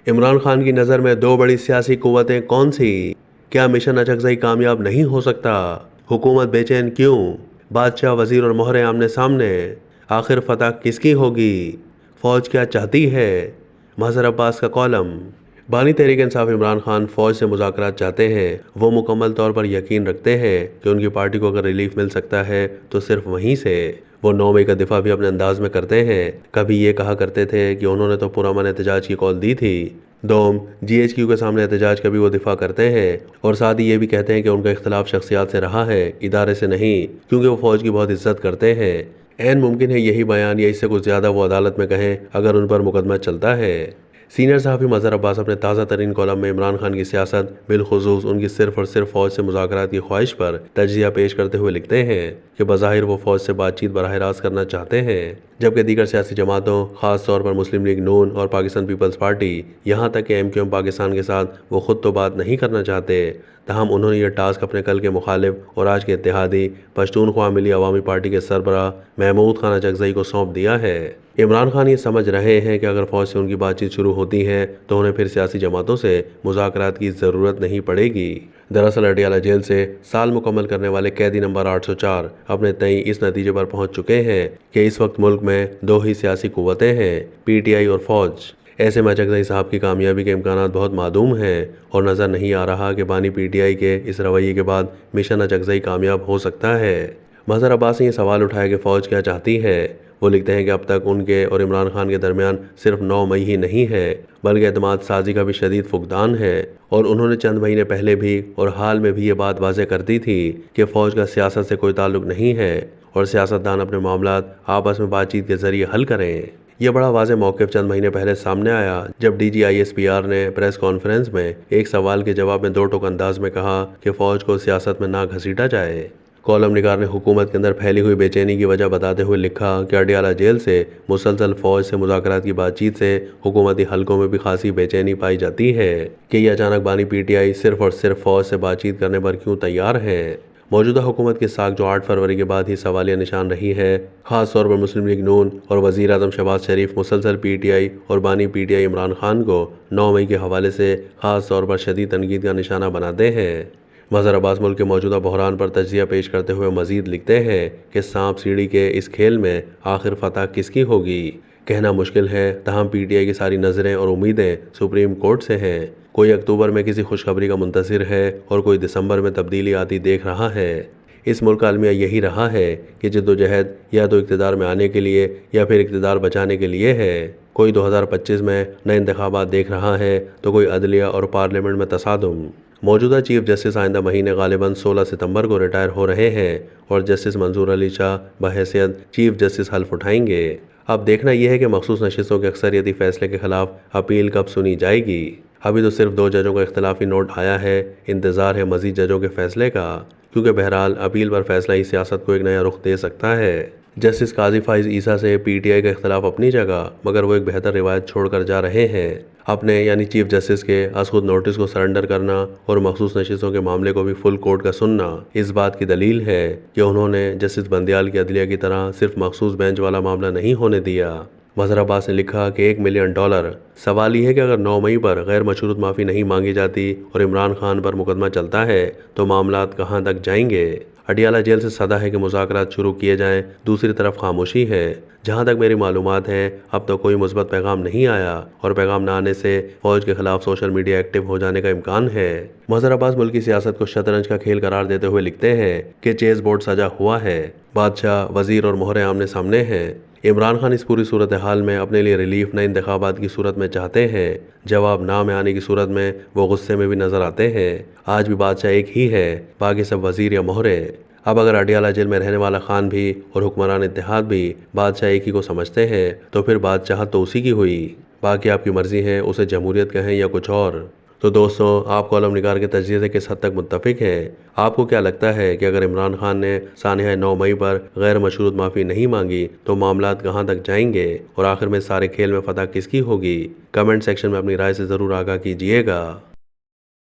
इमरान खान की नज़र में दो बड़ी सियासी कुव्वतें कौन सी? क्या मिशन अचकज़ई कामयाब नहीं हो सकता? हुकूमत बेचैन क्यों? बादशाह, वजीर और मोहरे आमने सामने। आखिर फतह किसकी होगी? फौज क्या चाहती है? मजहर अब्बास का कॉलम। बानी तहरीक इंसाफ इमरान खान फौज से मुज़ाकरात चाहते हैं। वो मुकम्मल तौर पर यकीन रखते हैं कि उनकी पार्टी को अगर रिलीफ मिल सकता है तो सिर्फ वहीं से। वो 9 मई का दिफा भी अपने अंदाज में करते हैं। कभी ये कहा करते थे कि उन्होंने तो पुरअमन एहतजाज की कॉल दी थी। दोम GHQ के सामने एहतजाज का भी वो दिफा करते हैं और साथ ही ये भी कहते हैं कि उनका इख्तलाफ शख्सियात से रहा है, इदारे से नहीं, क्योंकि वो फौज की बहुत इज्जत करते हैं। ऐन मुमकिन है यही बयान या इससे कुछ ज़्यादा वो अदालत में कहें अगर उन पर मुकदमा चलता है। सीनियर सहाफ़ी मजहर अब्बास अपने ताज़ा तरीन कॉलम में इमरान खान की सियासत, बिलखुसूस उनकी सिर्फ और सिर्फ फ़ौज से मुज़ाकरात की ख्वाहिश पर तजिया पेश करते हुए लिखते हैं कि बज़ाहिर वो फ़ौज से बातचीत बराह रास्त करना चाहते हैं, जबकि दीगर सियासी जमातों, ख़ास तौर पर मुस्लिम लीग नून और पाकिस्तान पीपल्स पार्टी, यहाँ तक कि MQM पाकिस्तान के साथ वो खुद तो बात नहीं करना चाहते। तहम उन्होंने यह टास्क अपने कल के मुखालिफ और आज के इत्तेहादी पश्तूनख्वा मिली अवामी पार्टी के सरबराह महमूद खान अचकज़ई को सौंप दिया है। इमरान खान ये समझ रहे हैं कि अगर फ़ौज से उनकी बातचीत शुरू होती है तो उन्हें फिर सियासी जमातों से मुज़ाकरात की ज़रूरत नहीं पड़ेगी। दरअसल अडियाला जेल से साल मुकम्मल करने वाले कैदी नंबर 804 अपने तय इस नतीजे पर पहुंच चुके हैं कि इस वक्त मुल्क में दो ही सियासी कुव्वतें हैं, PTI और फौज। ऐसे में अचकज़ई साहब की कामयाबी के इम्कानात बहुत मादूम हैं और नज़र नहीं आ रहा कि बानी PTI के इस रवैये के बाद मिशन अचकज़ई कामयाब हो सकता है। मजहर अब्बास ने यह सवाल उठाया कि फ़ौज क्या चाहती है। वो लिखते हैं कि अब तक उनके और इमरान खान के दरमियान सिर्फ 9 मई ही नहीं है, बल्कि एतमाद साजी का भी शदीद फुकदान है। और उन्होंने चंद महीने पहले भी और हाल में भी ये बात वाज़ेह कर दी थी कि फ़ौज का सियासत से कोई ताल्लुक नहीं है और सियासतदान अपने मामलात आपस में बातचीत के ज़रिए हल करें। यह बड़ा वाज़ेह मौक़िफ़ चंद महीने पहले सामने आया जब DG ISPR ने प्रेस कॉन्फ्रेंस में एक सवाल के जवाब में दो टोक अंदाज में कहा कि फ़ौज को सियासत में ना घसीटा जाए। कॉलम निगार ने हुकूमत के अंदर फैली हुई बेचैनी की वजह बताते हुए लिखा कि अडियाला जेल से मुसलसल फ़ौज से मुज़ाकरात की बातचीत से हुकूमती हलकों में भी खासी बेचैनी पाई जाती है कि ये अचानक बानी PTI सिर्फ और सिर्फ फ़ौज से बातचीत करने पर क्यों तैयार है। मौजूदा हुकूमत की साख जो 8 फरवरी के बाद ही सवालिया निशान रही है, ख़ास तौर पर मुस्लिम लीग नून और वज़ीर आज़म शहबाज शरीफ मुसलसल PTI और बानी PTI इमरान खान को 9 मई के हवाले से ख़ास तौर पर शदीद तनकीद का निशाना बनाते हैं। मजहर अब्बास मुल्क के मौजूदा बहरान पर तजिया पेश करते हुए मजीद लिखते हैं कि सांप सीढ़ी के इस खेल में आखिर फतह किसकी होगी कहना मुश्किल है। तहम PTI की सारी नज़रें और उम्मीदें सुप्रीम कोर्ट से हैं। कोई अक्टूबर में किसी खुशखबरी का मुंतज़िर है और कोई दिसंबर में तब्दीली आती देख रहा है। इस मुल्क का अलमिया यही रहा है कि जद्दोजहद या तो इक़्तिदार में आने के लिए या फिर इक़्तिदार बचाने के लिए है। कोई 2025 में नए इंतखाबात देख रहा है तो कोई अदलिया और पार्लियामेंट में तसादुम। मौजूदा चीफ जस्टिस आइंदा महीने गालिबन 16 सितंबर को रिटायर हो रहे हैं और जस्टिस मंजूर अली शाह बहैसियत चीफ जस्टिस हल्फ उठाएंगे। अब देखना यह है कि मखसूस नशिस्तों के अक्सरियती फैसले के खिलाफ अपील कब सुनी जाएगी। अभी तो सिर्फ 2 जजों का इख्तलाफी नोट आया है, इंतज़ार है मज़ीद जजों के फैसले का, क्योंकि बहरहाल अपील पर फैसला ही सियासत को एक नया रुख दे सकता है। जस्टिस काजी फाइज ईसा से PTI का इख्तलाफ अपनी जगह, मगर वो एक बेहतर रिवायत छोड़कर जा रहे हैं। अपने यानी चीफ जस्टिस के खुद नोटिस को सरेंडर करना और मखसूस नशिस्तों के मामले को भी फुल कोर्ट का सुनना इस बात की दलील है कि उन्होंने जस्टिस बंदियाल की अदलिया की तरह सिर्फ मखसूस बेंच वाला मामला नहीं होने दिया। मजहर अब्बास ने लिखा कि $1 मिलियन। सवाल यह है कि अगर 9 मई पर गैर मशरूत माफ़ी नहीं मांगी जाती और इमरान खान पर मुकदमा चलता है तो मामलात कहाँ तक जाएंगे। अडियाला जेल से सदा है कि मुज़ाकरात शुरू किए जाएं, दूसरी तरफ खामोशी है। जहाँ तक मेरी मालूमात है अब तक कोई मुस्बत पैगाम नहीं आया और पैगाम न आने से फ़ौज के खिलाफ सोशल मीडिया एक्टिव हो जाने का इम्कान है। मजहर अब्बास मुल्क की सियासत को शतरंज का खेल करार देते हुए लिखते हैं कि चेस बोर्ड सजा हुआ है, बादशाह, वजीर और मोहरे आमने सामने हैं। इमरान खान इस पूरी सूरत हाल में अपने लिए रिलीफ नए इंतखाबात की सूरत में चाहते हैं। जवाब ना में आने की सूरत में वो गुस्से में भी नजर आते हैं। आज भी बादशाह एक ही है, बाकी सब वजीर या मोहरे। अब अगर अडियाला जेल में रहने वाला खान भी और हुक्मरान इत्तेहाद भी बादशाह एक ही को समझते हैं तो फिर बादशाह तो उसी की हुई। बाकी आपकी मर्जी है उसे जमहूरियत कहें या कुछ और। तो दोस्तों, आप कॉलम निगार के तजज़िये से किस हद तक मुत्तफिक हैं? आपको क्या लगता है कि अगर इमरान खान ने सानिया 9 मई पर गैर मशरूत माफ़ी नहीं मांगी तो मामलात कहाँ तक जाएंगे और आखिर में सारे खेल में फतह किसकी होगी? कमेंट सेक्शन में अपनी राय से ज़रूर आगाह कीजिएगा।